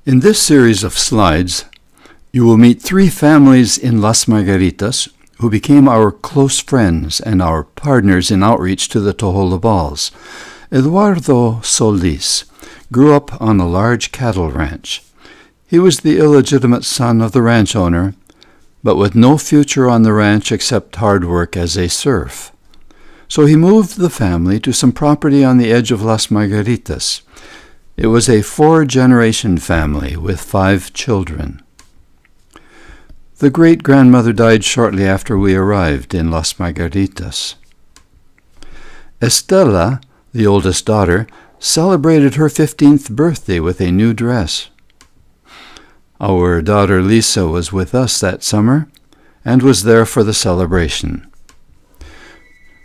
In this series of slides, you will meet three families in Las Margaritas who became our close friends and our partners in outreach to the Tojolabals. Eduardo Solis grew up on a large cattle ranch. He was the illegitimate son of the ranch owner, but with no future on the ranch except hard work as a serf. So he moved the family to some property on the edge of Las Margaritas. It was a 4-generation family with 5 children. The great-grandmother died shortly after we arrived in Las Margaritas. Estela, the oldest daughter, celebrated her 15th birthday with a new dress. Our daughter Lisa was with us that summer and was there for the celebration.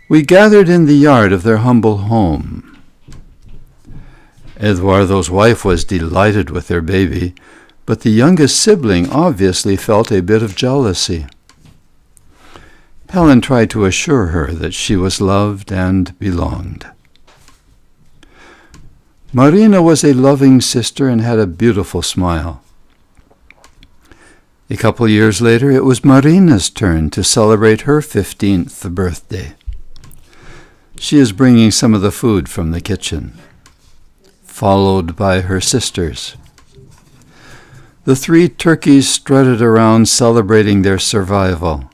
We gathered in the yard of their humble home. Eduardo's wife was delighted with their baby, but the youngest sibling obviously felt a bit of jealousy. Helen tried to assure her that she was loved and belonged. Marina was a loving sister and had a beautiful smile. A couple years later, it was Marina's turn to celebrate her 15th birthday. She is bringing some of the food from the kitchen, followed by her sisters. The 3 turkeys strutted around celebrating their survival.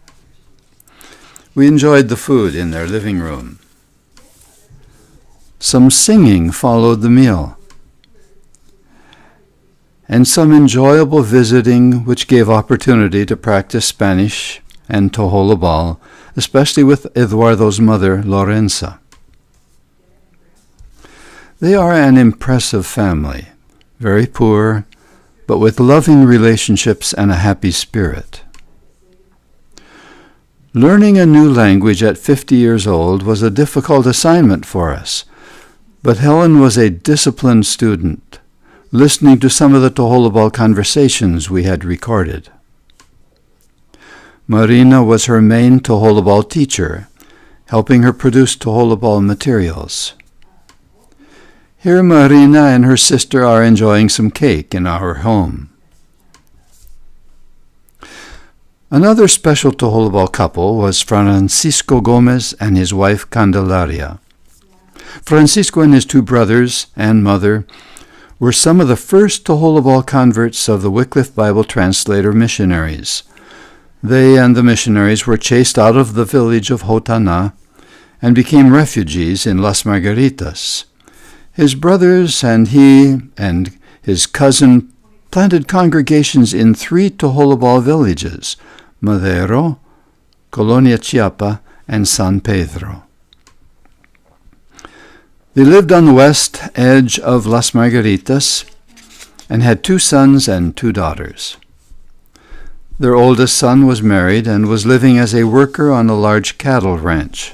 We enjoyed the food in their living room. Some singing followed the meal, and some enjoyable visiting which gave opportunity to practice Spanish and Tojolabal, especially with Eduardo's mother, Lorenza. They are an impressive family, very poor, but with loving relationships and a happy spirit. Learning a new language at 50 years old was a difficult assignment for us, but Helen was a disciplined student, listening to some of the Tojolabal conversations we had recorded. Marina was her main Tojolabal teacher, helping her produce Tojolabal materials. Here Marina and her sister are enjoying some cake in our home. Another special Tojolabal couple was Francisco Gomez and his wife Candelaria. Francisco and his 2 brothers and mother were some of the first Tojolabal converts of the Wycliffe Bible translator missionaries. They and the missionaries were chased out of the village of Jotana and became refugees in Las Margaritas. His brothers and he and his cousin planted congregations in 3 Tojolabal villages, Madero, Colonia Chiapa, and San Pedro. They lived on the west edge of Las Margaritas and had 2 sons and 2 daughters. Their oldest son was married and was living as a worker on a large cattle ranch.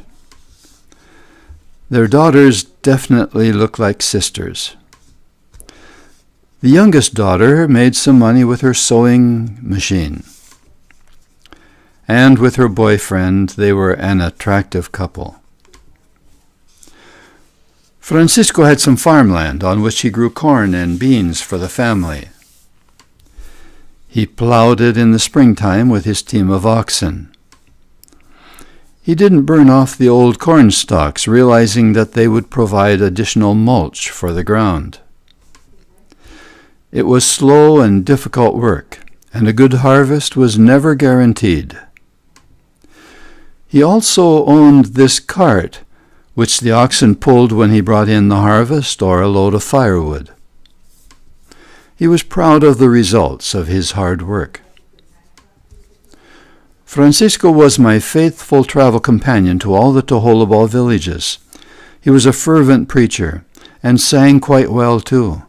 Their daughters definitely look like sisters. The youngest daughter made some money with her sewing machine. And with her boyfriend, they were an attractive couple. Francisco had some farmland on which he grew corn and beans for the family. He plowed it in the springtime with his team of oxen. He didn't burn off the old corn stalks, realizing that they would provide additional mulch for the ground. It was slow and difficult work, and a good harvest was never guaranteed. He also owned this cart, which the oxen pulled when he brought in the harvest or a load of firewood. He was proud of the results of his hard work. Francisco was my faithful travel companion to all the Tojolabal villages. He was a fervent preacher and sang quite well too.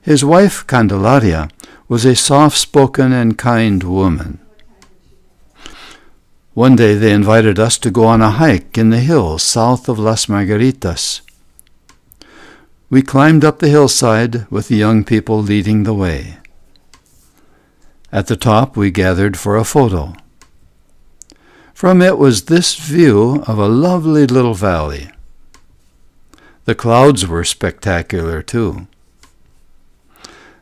His wife, Candelaria, was a soft-spoken and kind woman. One day they invited us to go on a hike in the hills south of Las Margaritas. We climbed up the hillside with the young people leading the way. At the top we gathered for a photo. From it was this view of a lovely little valley. The clouds were spectacular too.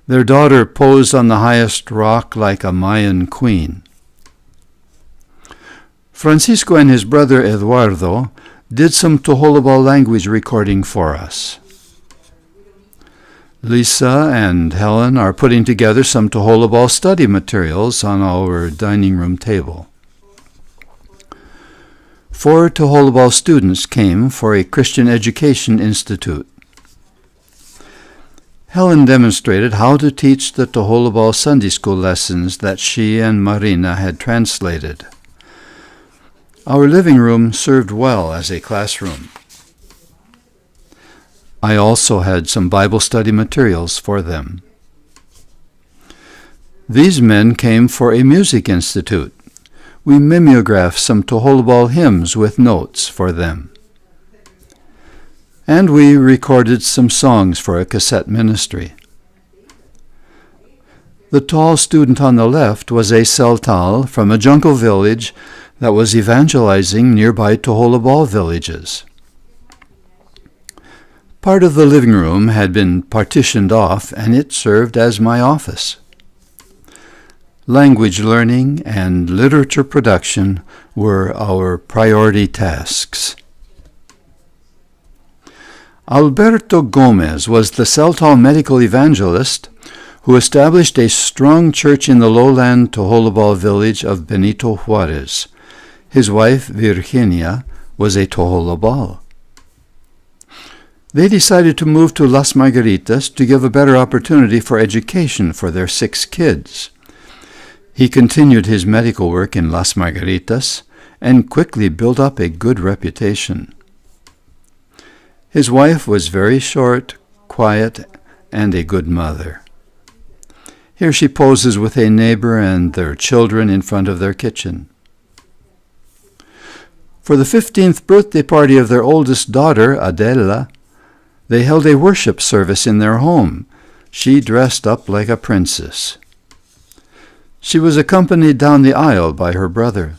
Their daughter posed on the highest rock like a Mayan queen. Francisco and his brother Eduardo did some Tojolabal language recording for us. Lisa and Helen are putting together some Tojolabal study materials on our dining room table. 4 Tojolabal students came for a Christian Education Institute. Helen demonstrated how to teach the Tojolabal Sunday school lessons that she and Marina had translated. Our living room served well as a classroom. I also had some Bible study materials for them. These men came for a music institute. We mimeographed some Tojolabal hymns with notes for them. And we recorded some songs for a cassette ministry. The tall student on the left was a Seltal from a jungle village that was evangelizing nearby Tojolabal villages. Part of the living room had been partitioned off, and it served as my office. Language learning and literature production were our priority tasks. Alberto Gomez was the Seltal medical evangelist who established a strong church in the lowland Tojolabal village of Benito Juarez. His wife, Virginia, was a Tojolabal. They decided to move to Las Margaritas to give a better opportunity for education for their 6 kids. He continued his medical work in Las Margaritas and quickly built up a good reputation. His wife was very short, quiet, and a good mother. Here she poses with a neighbor and their children in front of their kitchen. For the 15th birthday party of their oldest daughter, Adela, they held a worship service in their home. She dressed up like a princess. She was accompanied down the aisle by her brother.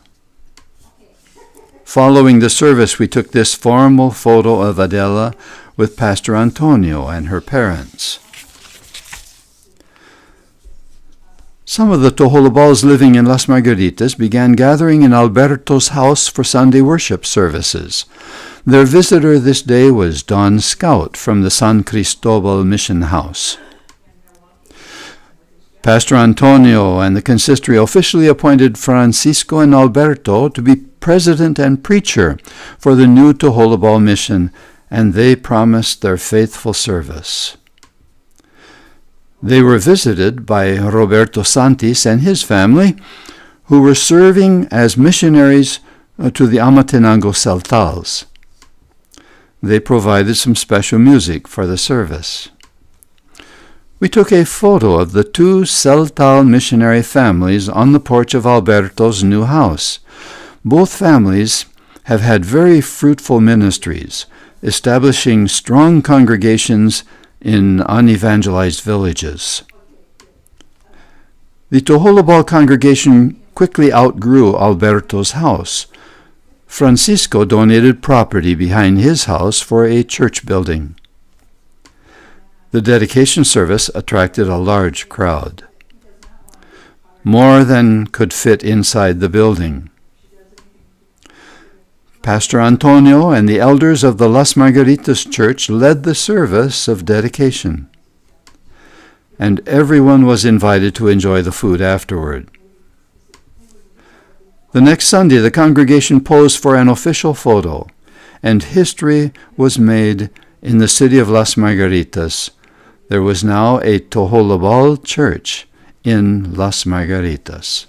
Following the service, we took this formal photo of Adela with Pastor Antonio and her parents. Some of the Tojolabals living in Las Margaritas began gathering in Alberto's house for Sunday worship services. Their visitor this day was Don Scout from the San Cristobal Mission House. Pastor Antonio and the consistory officially appointed Francisco and Alberto to be president and preacher for the new Tojolabal mission, and they promised their faithful service. They were visited by Roberto Santis and his family, who were serving as missionaries to the Amatenango Seltals. They provided some special music for the service. We took a photo of the 2 Seltal missionary families on the porch of Alberto's new house. Both families have had very fruitful ministries, establishing strong congregations in unevangelized villages. The Tojolabal congregation quickly outgrew Alberto's house. Francisco donated property behind his house for a church building. The dedication service attracted a large crowd, more than could fit inside the building. Pastor Antonio and the elders of the Las Margaritas Church led the service of dedication, and everyone was invited to enjoy the food afterward. The next Sunday, the congregation posed for an official photo, and history was made in the city of Las Margaritas. There was now a Tojolabal church in Las Margaritas.